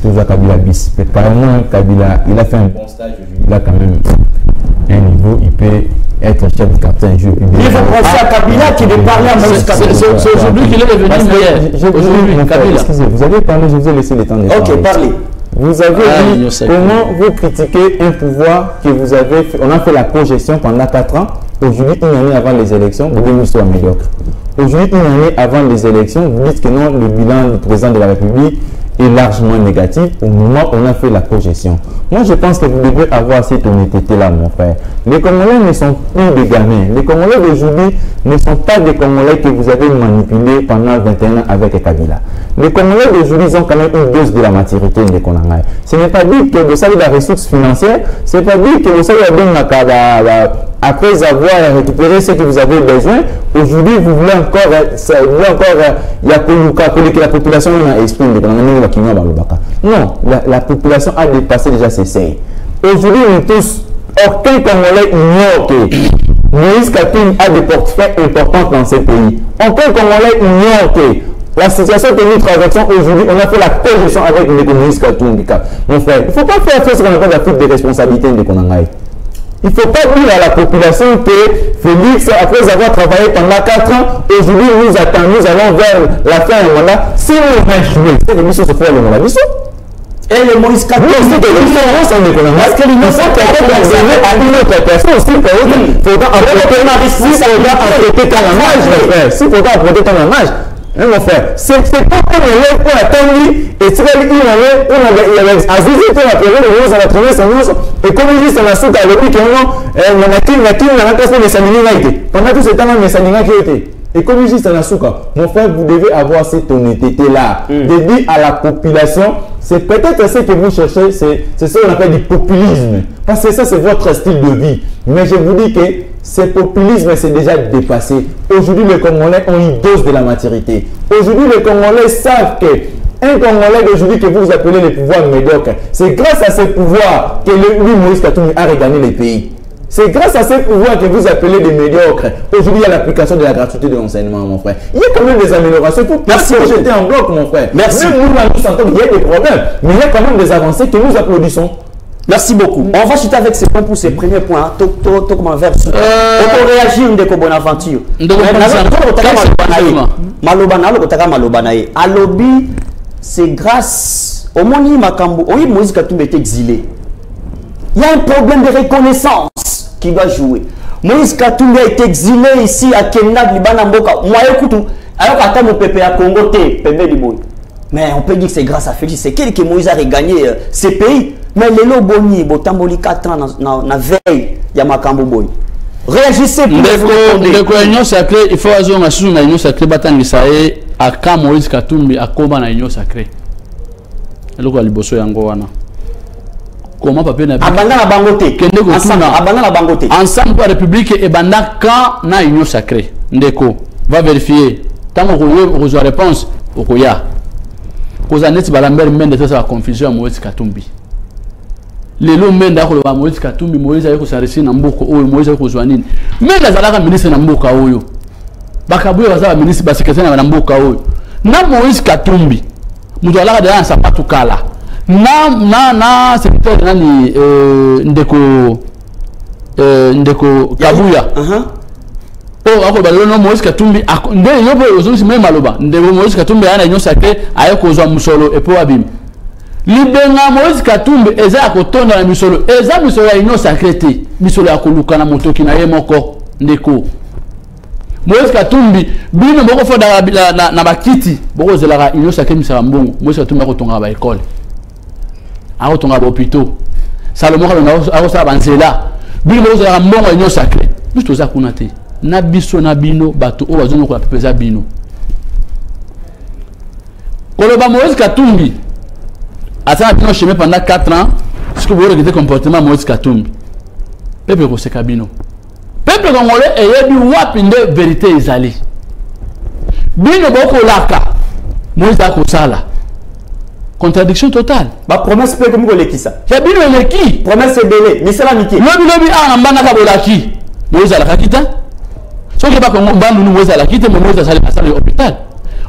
Toujours Kabila bis. Carrément, Kabila, il a fait un bon stage. Il a quand même un niveau, il peut être chef de quartier un jour. Il faut penser à Kabila qui veut parler à Moïse Katumbi. C'est aujourd'hui qu'il est devenu meilleur. Aujourd'hui, Kabila. Excusez, vous avez parlé, je vous ai laissé le temps de parler. Ok, parlez. Vous avez dit comment vous critiquez un pouvoir que vous avez fait. On a fait la projection pendant 4 ans. Aujourd'hui, une année avant les élections, vous dites que soit médiocre. Aujourd'hui, une année avant les élections, vous dites que non, le bilan du président de la République est largement négatif au moment où on a fait la projection. Moi, je pense que vous devez avoir cette honnêteté-là, mon frère. Les Congolais ne sont plus des gamins. Les Congolais d'aujourd'hui ne sont pas des Congolais que vous avez manipulés pendant 21 ans avec Kabila. Les Congolais d'aujourd'hui ont quand même une dose de la maturité de Konangaï. Ce n'est pas dit que vous savez la ressource financière, ce n'est pas dit que vous savez après avoir récupéré ce que vous avez besoin, aujourd'hui vous voulez encore, il y a que la population exprime non, la population a dépassé déjà ses seuils. Aujourd'hui, nous tous, aucun Congolais ignore que Moïse Katumbi a des portefeuilles importants dans ce pays. Aucun Congolais ignore que la situation que nous traversons aujourd'hui, on a fait la projection avec les Moïse Katumbi. Mon frère, il ne faut pas faire ce qu'on appelle la fuite de responsabilité de Konangaï. Il ne faut pas dire à la population que Félix, après avoir travaillé pendant 4 ans, aujourd'hui nous allons vers la fin du mandat. Si nous échouons, c'est l'émission se fait le mandat. Et le Moïse Katumbi, c'est que nous sommes parce que nous sommes capables d'exercer à une autre personne aussi. Il faudra apporter ton image. S'il faudra apporter ton image. Mon frère, c'est pas comme on pour attendre et c'est là qu'il y avait Azizi pour la période où on a trouvé son nom et comme il dit c'est la soupe avec lui qui pendant tout ce temps là Messanina qui était et comme il dit c'est la soupe mon frère vous devez avoir cette honnêteté là de dire à la population c'est peut-être ce que vous cherchez c'est ce qu'on appelle du populisme parce que ça c'est votre style de vie mais je vous dis que Ce populisme c'est déjà dépassé. Aujourd'hui, les Congolais ont une dose de la maturité. Aujourd'hui, les Congolais savent que un Congolais d'aujourd'hui que vous appelez le pouvoir médiocre, c'est grâce à ce pouvoir que lui, Moïse Katumbi, a regagné le pays. C'est grâce à ce pouvoir que vous appelez des médiocres. Aujourd'hui, il y a l'application de la gratuité de l'enseignement, mon frère. Il y a quand même des améliorations. Il faut pas se jeter en bloc, mon frère. Merci. Même nous sentons qu'il y a des problèmes, mais il y a quand même des avancées que nous applaudissons. Merci beaucoup. On va chuter avec ces points pour ces premiers points. On réagir de Bonaventure. Alobi, c'est grâce au Moni Makambo. Oui, Moïse Katumbi est exilé. Il y a un problème de reconnaissance qui doit jouer. Moïse Katumbi a été exilé ici à Kenya, Liban, Mboka. Moi, écoute, alors qu'à mon pépé à Congo, mais on peut dire que c'est grâce à Félix. C'est que Moïse a regagné ces pays. Mais les Loboni, Botamboli 4 ans dans la veille, il y a Makambo Boy. Réagissez pour l'union sacrée. Il faut avoir une union sacrée. Batangisae à quand Moïse Katumbi a combat dans l'union sacrée. Le quoi liboso yangoana. Comment papier n'a abandonné la bangoté. Abandonné la bangoté. Ensemble pour la République et banda quand na union sacrée. Ndeko va vérifier. Tant qu'on reçoit réponse, au koya. Cause anet balambert mende ça la confusion Moïse Katumbi. Lelo menda ko ba Moïse Katumbi Moïse ayeko sarisi na mboko oyo Moïse ayeko zwanini. Menda zalaka ministre na mboka oyo. Bakabuye bazaba ministre ba secrétaire na mboka oyo. Na Moïse Katumbi. Mutu alaka de sa patukala. Na secrétaire nani ndeko Kabuya. Oh ako balelo no Moïse Katumbi nde yobo ozosi même maloba ndeko Moïse Katumbi ana union sacrée ayeko zwa musolo epo abim. Libenga Moïse Katumbi eza akotonda na misolo eza misolo ya union sacrée te misolo ya koluka na motoki na ye moko ndeko Moïse Katumbi bino boko foda na bakiti boko zelaka union sacrée misala mbongo Moïse Katumbi akotonga ba école akotonga ba hôpitaux Salomon akosala banzela bino boko zelaka mbongo union sacrée biso toza kuna te na biso na bino bato o bazono ko pepeza bino koloba Moïse Katumbi a été chemin pendant 4 ans, ce que vous regardez comportement Moïse Katumbi. Peuple ko sekabino. Peuple congolais est du wapinde vérité ezali. Bino boko laka. Moïse a kosala. Contradiction totale. Ba promesse peut comme kolekisa. Ya bino eleki. Promesse belé, mais c'est la miki. Lobi a mbana ka bolaki. Moïse a la kita. So que ba ko mbandu Moïse a la kita, Moïse a sali hôpital.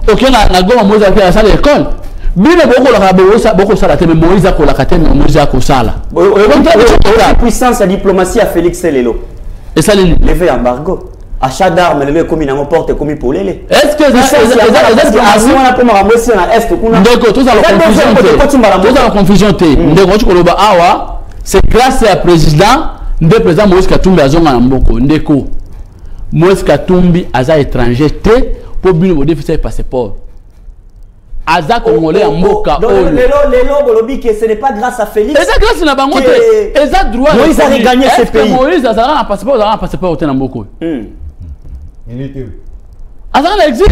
OK na goma Moïse a sali école. Bino boko la kabosa boko sala te Moïse a kolaka te Moïse a kosala. La puissance la diplomatie à Félix Selelo. Et ça levé embargo. Achat d'armes le comme il en porte comme il polele. Est-ce que la confusion te ndeko chikoloba awa c'est grâce à président de président Moïse Katumbi azonga na mboko ndeko Moïse Katumbi aza étranger te pour bino bo déficit passeport. Aza congolais en mboka oyo. Lelo bolobi que ce n'est pas grâce à Félix. Eza grâce na bango te. Eza droit. Moïse a regagné ce pays. Moïse a un passeport au na mboko. Il était où? Aza na exil.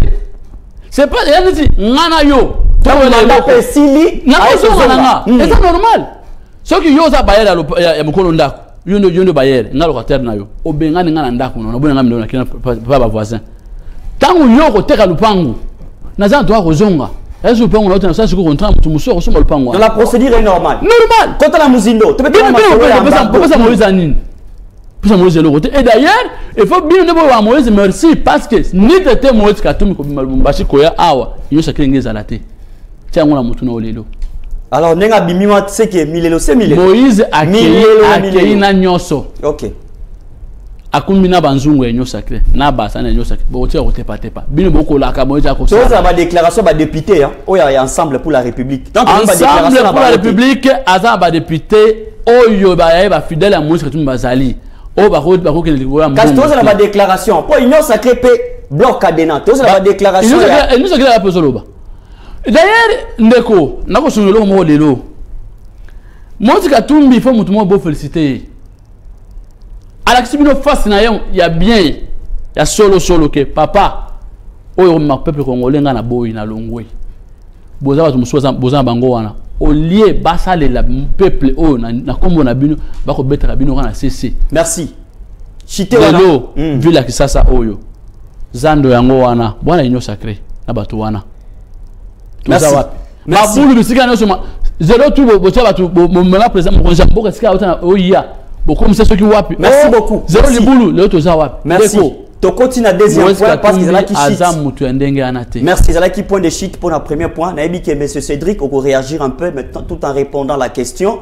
C'est pas rien dit ngana yo. Tawela Sili. C'est normal. Ce qui yo za bayera ya mukolo ndako. Yondo bayera ngalo ka terre na yo. Obengani ngana ndako na bona ngami na kina ba voisin. Tangu yo ko teka lupangu. Naza doit rozonga. Est-ce que on a autant ça sur contrat tu me sors sur le pango. La procédure est normale. Normal. Quand la Muzindo, tu peux pas ça Moïse Anine. Pour ça Moïse le côté. Et d'ailleurs, il faut bien de Moïse merci parce que ni tete Moïse Katumbi ko Malumbashi koya awa, il se crée ngeza laté. Tiens on la mutuna olelo. Alors nenga bimima c'est que milelo c'est milelo. Moïse a créé na nyoso. OK. Akumbina banzungu enyo sacré na basa na enyo sacré botia kotepa tepa bino boko la ka moja ko ça va déclaration ba député hein oya ensemble pour la République donc ensemble pour la République aza ba député oyo ba fidèle à Moïse Katumbi bazali o ba ko ke le boya mbongo parce que ça va déclaration pour union sacré pe bloc cadena to ça va déclaration union sacré la pesoloba d'ailleurs ndeko nako sunelo mo lelo Moïse Katumbi faut mutu mo bo féliciter. Alexis Bino face na yon, il y a bien, il y a solo que papa, oh ma peuple congolais na boy na longwe. Boza ba tumusoza boza bango wana. Au lieu basa le peuple oh na kombo na bino ba ko bettra bino na CC. Merci. lelo vila kisasa oyo zando yango wana bwana inyo sacré na batu wana merci mabulu bisika no soma zelo tu bo tia batu bo mena président mo jambo sika otana oya bo comme ça ceux qui wapi merci beaucoup zelo libulu lelo to za wapi merci tokoti na deuxième point parce que là qui chute azam mutu ndenge anate merci là qui point de chute pour la premier point naebi que monsieur Cédric on réagir un peu maintenant tout en répondant à la question.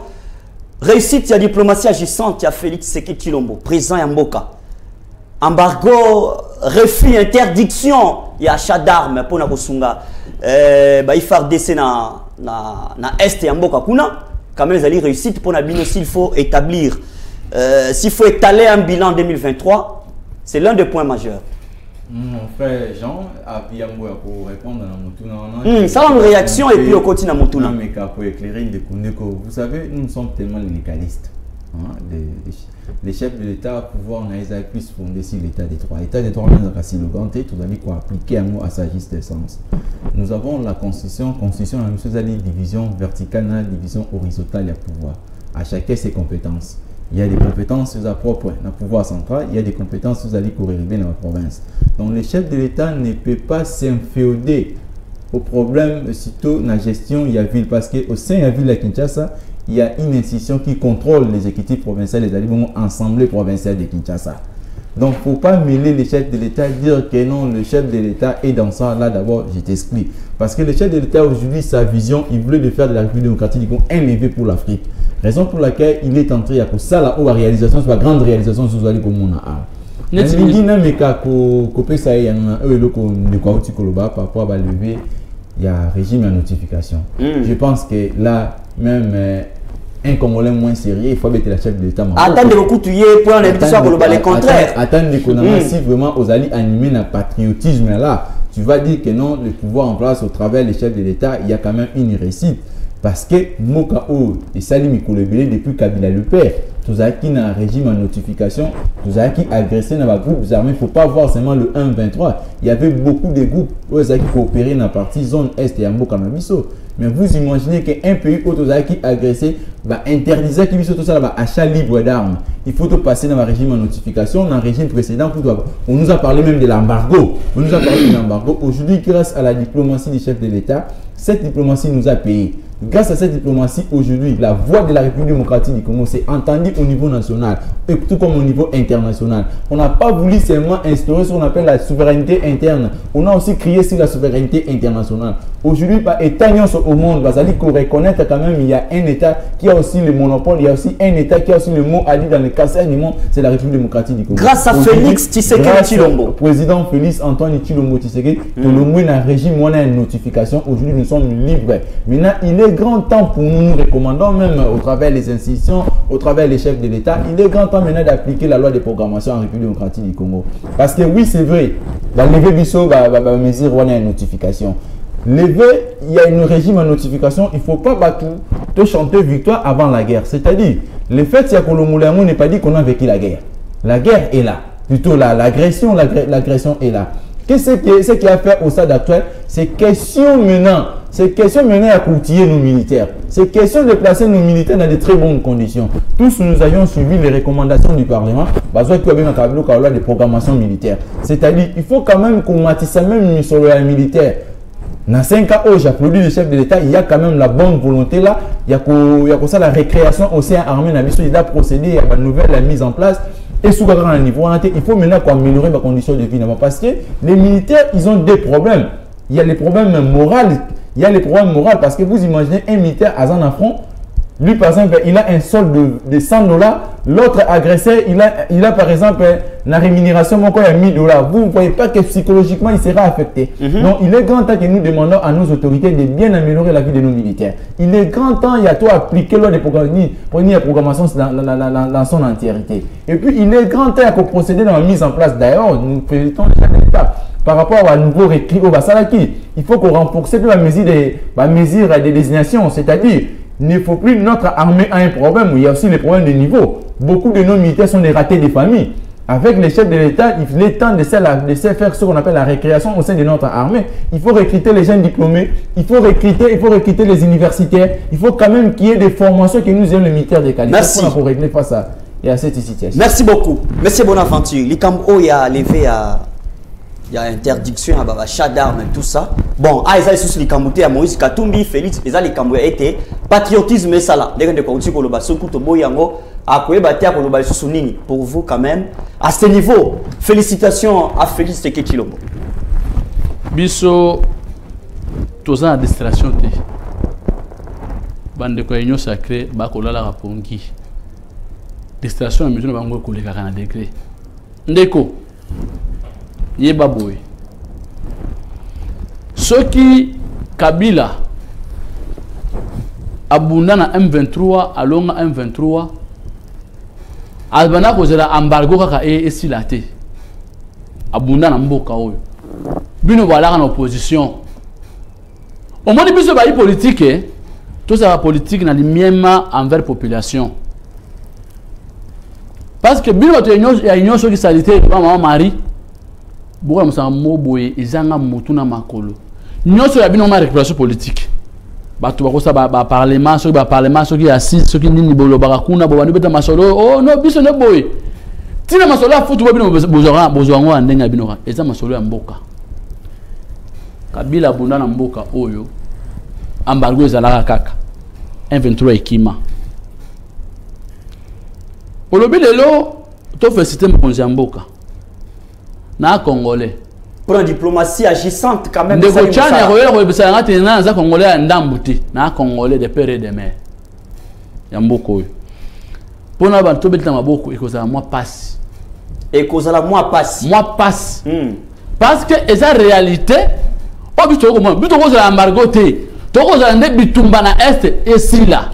Réussite, il y a diplomatie agissante, il y a Félix Tshisekedi Tshilombo, président Yamboka. Embargo, refus, interdiction, il y a achat d'armes pour Nakosunga. Il faut descendre na Est Yamboka. Quand même, les réussite pour Nabino, s'il faut établir, s'il faut étaler un bilan 2023, c'est l'un des points majeurs. Mon frère Jean a bien pour répondre à Motuna. Ça a une réaction et puis au côté de Motuna. Mais pour éclairer vous savez, nous sommes tellement légalistes. Hein, les chefs de l'État, pouvoir n'a plus fondé sur l'État des droits. L'État des droits, nous avons assis le ganté, tout à quoi appliquer un mot à sa juste sens. Nous avons la constitution, la même chose, division verticale, division horizontale du pouvoir. À chacun ses compétences. Il y a des compétences propres dans le pouvoir central, il y a des compétences qui sont arriver dans la province. Donc le chef de l'État ne peut pas s'inféoder au problème surtout dans la gestion de la ville, parce qu'au sein de la ville de Kinshasa, il y a une institution qui contrôle les exécutifs provinciaux, les assemblées provinciales de Kinshasa. Donc il ne faut pas mêler les chefs de l'État, dire que non, le chef de l'État est dans ça. Là d'abord, je t'explique. Parce que le chef de l'État aujourd'hui, sa vision, il veut de faire de la République démocratique du Congo un levier pour l'Afrique. Raison pour laquelle il est entré à ça, la haute réalisation, c'est la grande réalisation sur le comme on a. Mais il y a des cas qui ça y a de quoi par rapport à lever, il y a régime à notification. Je pense que là, même un Congolais moins sérieux, il faut mettre la chef de l'État. Attendez beaucoup tu y es pour les contraires. Attendez qu'on a si vraiment aux alliés animés dans le patriotisme là, tu vas dire que non, le pouvoir en place au travers des chefs de l'État, il y a quand même une réussite. Parce que Mokao et Salim Ikolebele depuis Kabila le père, tous qui dans un régime en notification, tous qui agressé dans les groupes armés, il ne faut pas voir seulement le 1-23. Il y avait beaucoup de groupes qui coopéraient dans la partie zone Est et Amboka Mabiso. Mais vous imaginez qu'un pays où qui agressé interdisait qu'il tout ça achat libre d'armes. Il faut tout passer dans le régime en notification, dans le régime précédent. On nous a parlé même de l'embargo. On nous a parlé de l'embargo. Aujourd'hui, grâce à la diplomatie des chefs de l'État, cette diplomatie nous a payé. Grâce à cette diplomatie, aujourd'hui, la voix de la République démocratique du Congo s'est entendue au niveau national et tout comme au niveau international. On n'a pas voulu seulement instaurer ce qu'on appelle la souveraineté interne. On a aussi crié sur la souveraineté internationale. Aujourd'hui, par État au monde, il faut reconnaître quand même qu'il y a un État qui a aussi le monopole, il y a aussi un État qui a aussi le mot à dire dans le casse du monde, c'est la République démocratique du Congo. Grâce à Félix Tshisekedi Tshilombo. Président Félix Antoine Tshilombo Tshisekedi, tout le monde a un régime, on a une notification. Aujourd'hui, nous sommes libres. Maintenant, il est grand temps pour nous, nous recommandons même au travers des institutions, au travers des chefs de l'État, il est grand temps maintenant d'appliquer la loi de programmation en République démocratique du Congo. Parce que oui, c'est vrai, la levée Bissot va mesure, on a une notification. Lever, il y a un régime en notification, il ne faut pas te chanter victoire avant la guerre. C'est-à-dire, le fait c'est que le Moulamo n'est pas dit qu'on a vécu la guerre. La guerre est là. Plutôt l'agression est là. Qu'est-ce qui a fait au stade actuel? C'est question maintenant à coutiller nos militaires. C'est question de placer nos militaires dans de très bonnes conditions. Tous nous avions suivi les recommandations du Parlement. Parce qu'il y avait un tableau de programmation militaire. C'est-à-dire, il faut quand même qu'on matisse même sur le militaire. Dans 5 cas où j'applaudis le chef de l'État, il y a quand même la bonne volonté là. Il y a ça la récréation au sein armé. Il a procédé à la nouvelle mise en place. Et sous un niveau, il faut maintenant améliorer ma condition de vie. Parce que les militaires, ils ont des problèmes. Il y a les problèmes moraux. Il y a les problèmes moraux parce que vous imaginez un militaire à un affront. Lui, par exemple, il a un solde de $100. L'autre agresseur, il a par exemple la rémunération, il y a $1000. Vous ne voyez pas que psychologiquement, il sera affecté. Donc, il est grand temps que nous demandons à nos autorités de bien améliorer la vie de nos militaires. Il est grand temps, il y a tout à appliquer lors des programmations dans son entièreté. Et puis, il est grand temps de procéder dans la mise en place. D'ailleurs, nous félicitons les chefs de l'État. Par rapport à un nouveau recul au Basalaki, il faut qu'on renforce la mesure de désignation, c'est-à-dire il ne faut plus notre armée a un problème, il y a aussi les problèmes de niveau. Beaucoup de nos militaires sont des ratés des familles. Avec les chefs de l'État, il est temps de faire ce qu'on appelle la récréation au sein de notre armée. Il faut recruter les jeunes diplômés, il faut recruter les universitaires. Il faut quand même qu'il y ait des formations qui nous aident les militaires de qualité. Merci. Pour régler face à Il y a cette situation. Merci beaucoup. Monsieur Bonaventure, les Cambo, il y a levé à... Il y a interdiction à l'achat d'armes et tout ça. Bon, ils ont sous les Camoutés à Moïse Katumbi, Félix, ils ont les Camoutés a été patriotisme et ça là. Les gens de Kouti Koloba, Sokuto Boyango, à Kouébati à Koloba Sounini. Pour vous quand même, à ce niveau, félicitations à Félix Tekechilombo. Biso, tous en administration, bande de réunion sacrée, Bakola la Rapongi. Destination, nous avons un collègue à un décret. Ndeko. Yeba boy. Ceux qui Kabila abunda na M23 alonga M23 albana kozela embargo kaka esilate abunda na mboka oyo bino balaka na opposition au moins biso ba politique tout ça politique na limiema envers population parce que bino to ya union so qui salité ba mama Marie Boura Moussa Moboye, Izanga Moutouna Makolo. Nous sommes bien en récupération politique. Batou bakosa ba parlement, ceux qui assis, ceux qui ni bolo barakuna, bobanu beta masolo. Oh non, biso ne boy. Tina masolo futu bino bozwango andenga bino. Eza masolo ya mboka. Kabila bunda na mboka oyo. Embargo ezalaka kaka. 123 ekima. Olobi lelo to fait système konzi mboka. Na Congolais. Pour la diplomatie agissante quand même. De Gochane, il Congolais ndambuti. Na Congolais de père et de mère. Yamboko. Pour na bantu belita maboko ekozala moi passe. Ekozala moi passe. Moi passe. Parce que esa réalité o biso ko mo bito ko za embargo te. To ko za nde bitumba na est et si là.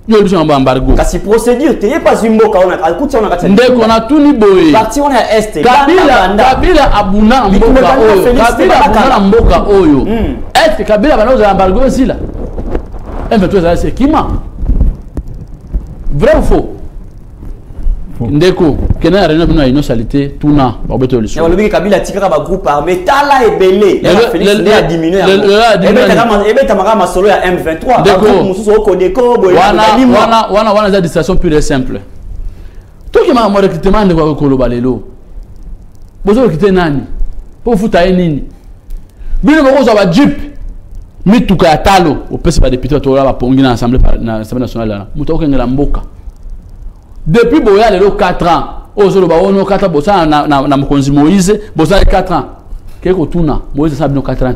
Yo biso embargo. Kasi procédure te pas une mboka on a akuti on a kati. Ndeko on a tout ni boye. Parti on a est. Kabila abuna mboka oyo. Kabila abuna mboka oyo. Est Kabila bana za embargo aussi là. M23 c'est kima. Vrai ou faux? Ndeko kena réunion bino ino salité tuna ba beto le so. Le Kabila tikaka ba groupe armé tala ebelé. Le a diminué. Le tamaka masolo ya M23. Ndeko mususu okodeko boye. Wana za distraction pure et simple. To ki ma mo recrutement ndeko ko koloba lelo. Bozo recruter nani? Po futa nini? Bino bako za ba jeep. Mituka ya talo au pesi ba député to la ba pongi na assemblée nationale là. Muto okengela mboka. Depuis Boya, les 4 ans, aux ba ono 4 bossa na Mokonzi Moïse, bossa 4 ans. Keko tuna, Moïse sa bino 4 ans.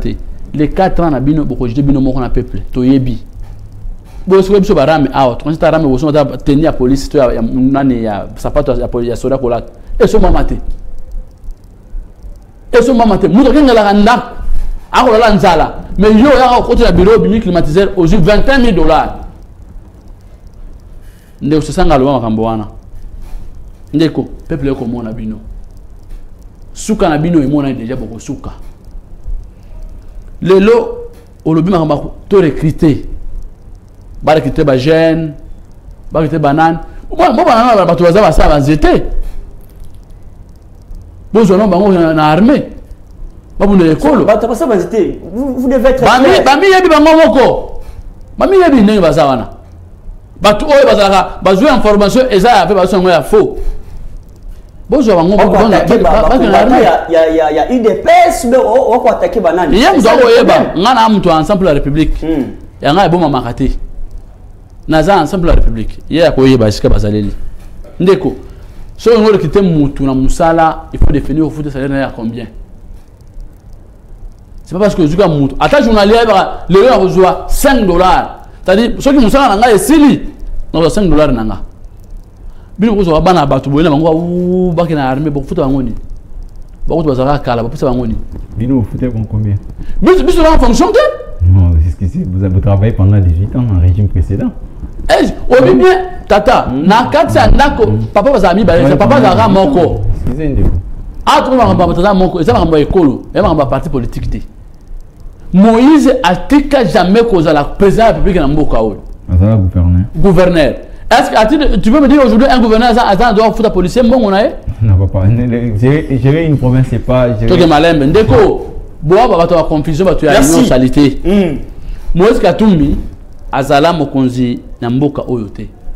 Les 4 ans na bino boko jide bino moko na peuple, to yebi. Bosso biso barame out, on s'ta rame bosso ta tenir la police to ya nani ya sapato ya soda kola. Et so mamate. Et so mamate, muto kengela kanda. Ako la nzala, mais yo ya côté la bureau bimi climatiseur aux $21 000. Ndeko sanga lo makambo wana. Ndeko peuple ko mona bino. Suka na bino emona déjà boko suka. Lelo olobi makambo to recruter. Ba recruter ba jeune, ba recruter banane. Moi banana ba to bazaba sa banzete. Bozo no bango na armée. Ba bunde ekolo. Ba to ba sa banzete. Vous devez être Bami yebi bango moko. Bami yebi ndenge bazawana. Batu oyo bazalaka bazwe information eza ape baso ya faux. Bonjour bango il y a eu des pèses on ko attaquer banani. Yem do oyeba ngana mtu ensemble la République. Ya nga eboma makati. Naza ensemble la République. Ya ko oyeba sika bazaleli. Ndeko. So ngolo kite mutu na musala, il faut définir au foot salaire à combien. C'est pas parce que zuka mutu. Ata journalier le a reçoit $5. C'est-à-dire, ceux qui nous sont en Sili, nous avons $5 nanga. Bien que soit bana batu boyena bango ou bakina armée beaucoup futa ngoni. Beaucoup de bazara kala beaucoup ça ngoni. Bino vous foutez combien? Biso en fonction de non, c'est ce que vous avez travaillé pendant 18 ans en régime précédent. Eh, bien tata, na katsa ndako papa bazami ba papa zara moko. Excusez ndeko. Ah tu va tata moko, ça va écolo, et va parti politique té. Moïse a tika jamais causé la président de la République dans Mboka oyo. Azala gouverneur. Est-ce que tu peux me dire aujourd'hui un gouverneur a doit foutre policier bon on a? Non papa, gérer une province c'est pas gérer. Toi que malem ndeko, boa ba to confusion ba tu a une salité. Moïse Katumbi azala mokonzi na Mboka oyo te.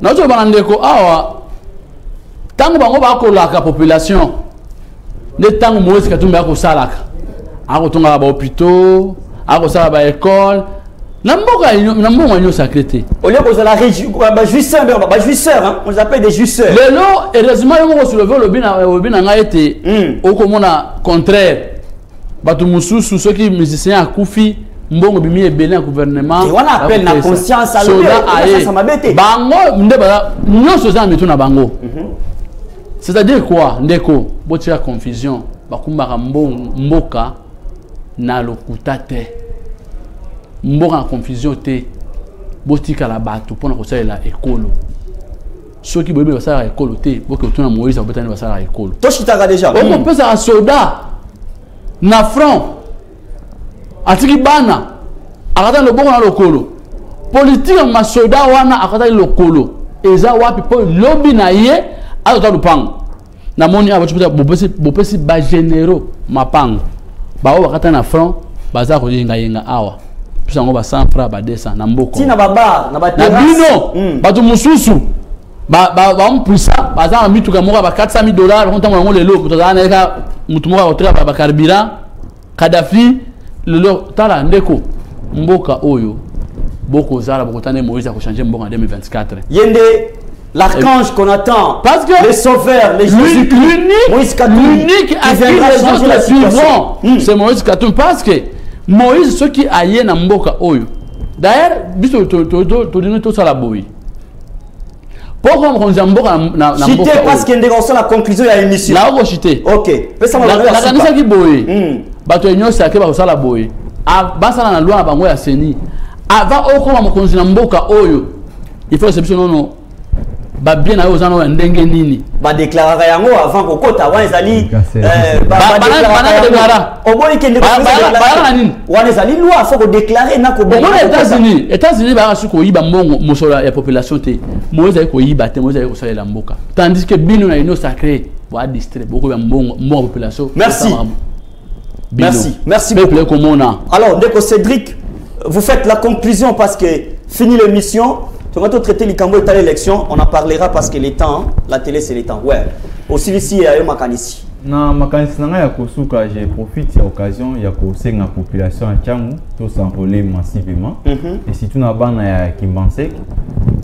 nazo bandeko awa tango bango ba ko la population ne tango Moïse Katumbi ako salaka ako tonga ba hôpitaux ako sala ba école na mboka nyo sacrété au lieu que la jouisseur ba jouisseur hein on les appelle des jouisseurs lelo heureusement yo ko soulever le bina nga été okomona contraire batu mususu soki musicien akufi mbongo bimi ebele na gouvernement et on appelle na conscience à l'autre ça m'abete bango ndeba nyonso za mitu na bango c'est-à-dire quoi ndeko botia confusion bakumbaka mboka na lokuta te mboka na confusion te botika la batu pona ko salela ekolo soki boyebe basala ekolo te boke otuna Moïse obetani basala ekolo to chitaka déjà on peut ça soldat na front atiki bana akata lobongo na lokolo politique ma soldat wana akata lokolo eza wapi po lobby na ye akata lupango na moni aba tshipita bopesi ba généraux mapango ba o akata na front baza ko yenga awa pisa ngo ba 100 francs ba 200 na mboko tina baba na ba bino batu mususu ba mpuisa baza mituka moko ba $400,000 konta ngo lelo kutozana neka mutu moko otra ba carburant Kadhafi lelo tala ndeko mboka oyo boko zala bokotane Moïse a changer mboka en 2024 yende l'archange qu'on attend parce que les sauveurs les Jésus l'unique à qui les autres suivront c'est Moïse Katumbi parce que Moïse ce qui a yé na mboka oyo d'ailleurs biso to dino to sala boyi pourquoi on mboka na mboka chité parce que ndeko la conclusion ya émission là on chité OK pesa la kanisa ki boyi bato enyo sake ba sala boyi basala na loi na bango ya seni avant okoma mokonzi na mboka oyo il faut exception non ba bien na ozana wa ndenge nini ba déclarer yango avant ko kota wa ezali ba déclarer oboyi kende ba nini wa ezali loi faut ko déclarer na ko bon États-Unis ba su ko yiba mbongo mosola ya population te moza ko yiba te moza ko salela mboka tandis que bino na ino sacré wa distrait beaucoup ya mbongo population merci beaucoup alors ndeko Cédric vous faites la conclusion parce que fini l'émission. On va traiter les Cambo et l'élection, on en parlera parce que les temps, la télé c'est les temps. Ouais. Aussi ici, il y a un makanisi. Non, makanisi nanga kosuka, je profite de l'occasion, il y a kousé la population à Tchangou, tout s'enrôler massivement. Et si tu n'as pas na Kimbansek,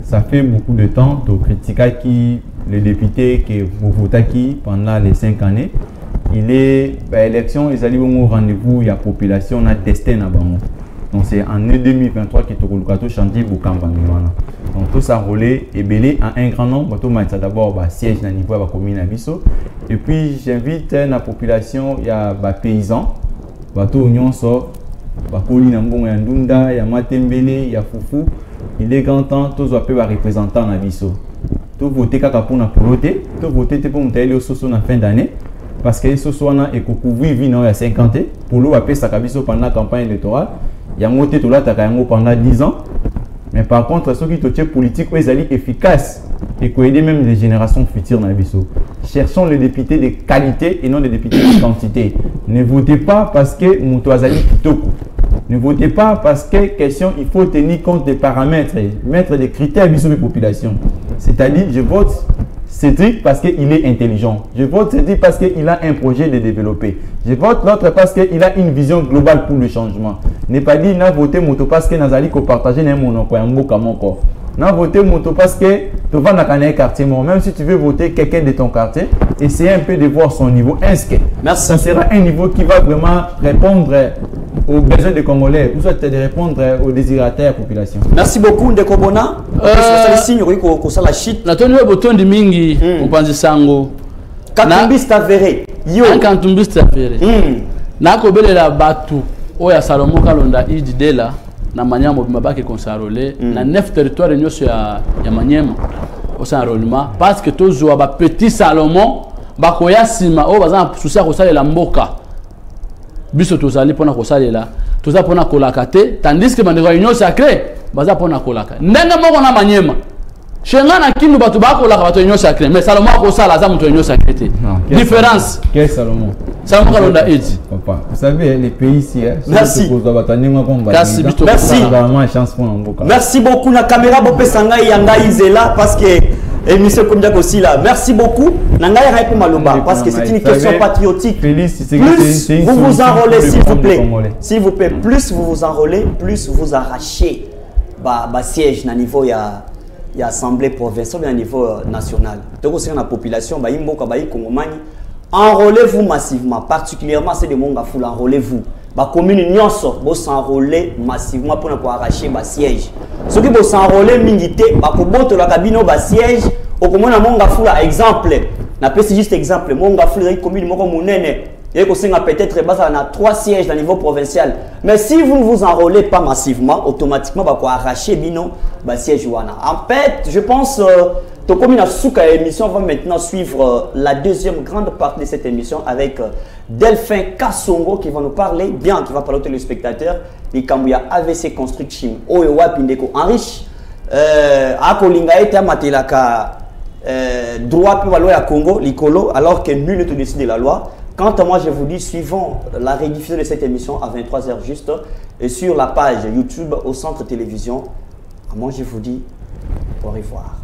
ça fait beaucoup de temps de critiquer qui le député que vous votez qui pendant les 5 années. Il est l'élection, ils allaient au rendez-vous, il y a population, on a testé na bango. Donc c'est en 2023 que tu as chanté Bukamba. Donc tout ça roulé et belé en un grand nombre. Tu as d'abord siège dans le niveau de la commune à Bisso. Et puis j'invite la population, il y a des paysans, bateau union sort, Bakoli Nambon Yandunda, il y a Matembele, il y a Foufou. Il est grand temps, tous les représentants à Bisso. Tout voter pour voter, tout voter pour monter au soso en fin d'année. Parce que les soso est couvert il y a 50 ans. Pour l'eau, après ça pendant la campagne électorale. Il y a monté tout là pendant 10 ans. Mais par contre, ceux qui sont politiques, ils sont efficaces et qui aident même les générations futures dans le Bisso. Cherchons les députés de qualité et non les députés de quantité. Ne votez pas parce que Moutouazali Kitoko. Ne votez pas parce que question, il faut tenir compte des paramètres, mettre des critères de la population. C'est-à-dire, je vote Cédric parce qu'il est intelligent. Je vote Cédric parce qu'il a un projet de développer. Je vote l'autre parce qu'il a une vision globale pour le changement. N'est pas dit n'a voté moto parce que Nazali ko partager un monoko un mot comme encore. N'a voté moto parce que tu vas dans un quartier. Même si tu veux voter quelqu'un de ton quartier, essayez un peu de voir son niveau. Inscrit. Merci. Ça sera un niveau qui va vraiment répondre aux besoins des Congolais, ou soit de répondre aux désirataires de la population. Merci beaucoup Ndeko Bona. C'est le signe que ça la chute. La tenue est boton de mingi au Panzisango. Katumbiste avéré. Yo. Katumbiste avéré. Na kobele la batu. Oya Salomon Kalonda ididela na Manyama mabaki consarolé na 9 territoires nyoso ya Manyema au enrôlement parce que toujours ba petit Salomon bakoya sima o bazana souci ko salela mboka biso tozali pona ko salela toza pona kolaka te tandis que bandeko union sacrée baza pona kolaka ndenge moko na Manyema chenga na kindu batu bakolaka batu union sacrée mais Salomon ko sala za muto union sacrée te différence quel Salomon Ça m'a dit. Papa, vous savez, les pays ici, merci. Merci beaucoup. La caméra, Bopesanga Yanga Isela, parce que émission comme aussi là. Merci beaucoup. Nanga Raipo Maloba, parce que c'est une question patriotique. Plus vous vous enrôlez, s'il vous plaît. S'il vous plaît, plus vous vous enrôlez, plus vous arrachez siège à niveau il y a assemblée provinciale, à niveau national. Donc aussi la population, enrôlez-vous massivement, particulièrement c'est des mondes à enrôlez-vous. La commune Nyonso, vous s'enrôler massivement pour ne pas arracher le siège. Ceux qui vont s'enrôler militer, vous la cabine au siège, au commun à mon gafoula, exemple, n'a pas juste exemple, mon gafoula, la commune, mon mounene, et peut-être à 3 sièges au niveau provincial. Mais si vous ne vous enrôlez pas massivement, automatiquement, vous allez arracher le siège. En fait, je pense que comme Souka émission va maintenant suivre la deuxième grande partie de cette émission avec Delphin Kassongo qui va nous parler, bien qui va parler aux téléspectateurs, de Kambuya AVC Construction, Oewa Pindeko Enrich, Akolinga et Matelaka, droit pour la Congo, l'Icolo, alors que nul ne décide de la loi. Quant à moi, je vous dis, suivons la rediffusion de cette émission à 23h juste et sur la page YouTube au Centre Télévision. Moi, je vous dis au revoir.